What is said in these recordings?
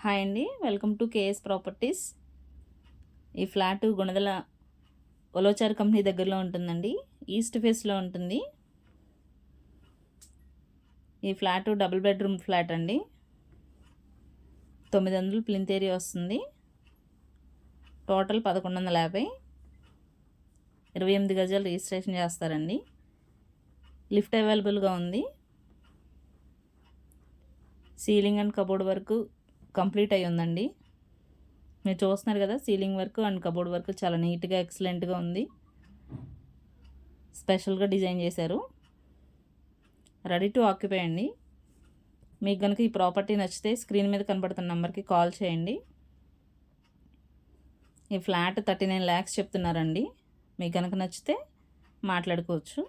Hi అండి, welcome to KS properties. ఈ flat Gunadala ఒలోచార్ company దగ్గరలో ఉంటుందండి. ఈస్ట్ ఫేస్లో ఉంటుంది. ఈ ఫ్లాట్ డబుల్ బెడ్రూమ్ ఫ్లాట్ అండి. 900 ప్లింత్ ఏరియా వస్తుంది. టోటల్ 1150. 28 గజాలు రిజిస్ట్రేషన్ చేస్తారండి. లిఫ్ట్ అవైలబుల్గా ఉంది. Ceiling and cupboard work complete అయి ఉందండి. మీరు చూస్తున్నారు కదా, ceiling work and cupboard work చాలా నీట్గా ఎక్సలెంట్గా ఉంది. స్పెషల్గా డిజైన్ చేశారు. రెడీ టు ఆక్యుపై అండి. మీకు కనుక ఈ ప్రాపర్టీ నచ్చితే స్క్రీన్ మీద కనబడుతున్న నెంబర్కి కాల్ చేయండి. ఈ ఫ్లాట్ 39 lakhs చెప్తున్నారండి. మీకు కనుక నచ్చితే మాట్లాడుకోవచ్చు.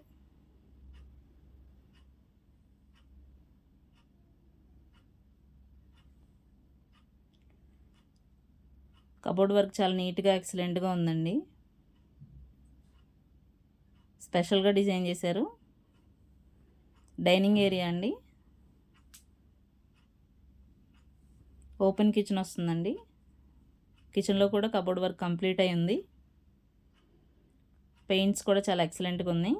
కబోర్డ్ వర్క్ చాలా నీట్గా ఎక్సలెంట్గా ఉందండి. స్పెషల్గా డిజైన్ చేశారు. డైనింగ్ ఏరియా అండి. ఓపెన్ కిచెన్ వస్తుందండి. కిచెన్లో కూడా కబోర్డ్ వర్క్ కంప్లీట్ అయి ఉంది. పెయింట్స్ కూడా చాలా ఎక్సలెంట్గా ఉన్నాయి.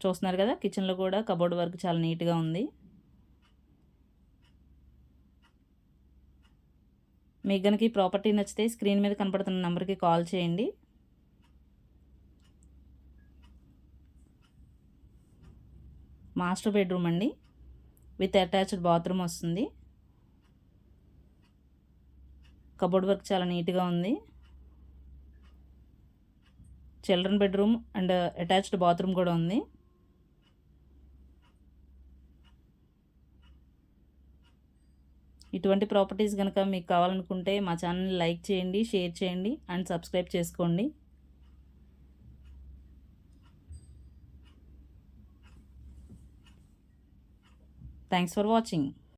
చూస్తున్నారు కదా, కిచెన్లో కూడా కబోర్డ్ వర్క్ చాలా నీట్గా ఉంది. మీకు కనుక ఈ ప్రాపర్టీ నచ్చితే స్క్రీన్ మీద కనపడుతున్న నెంబర్కి కాల్ చేయండి. మాస్టర్ బెడ్రూమ్ అండి, విత్ అటాచ్డ్ బాత్రూమ్ వస్తుంది. కబోర్డ్ వర్క్ చాలా నీట్గా ఉంది. Children bedroom and attached bathroom కూడా ఉంది. ఇటువంటి ప్రాపర్టీస్ కనుక మీకు కావాలనుకుంటే మా ఛానల్ని లైక్ చేయండి, షేర్ చేయండి అండ్ సబ్స్క్రైబ్ చేసుకోండి. Thanks for watching.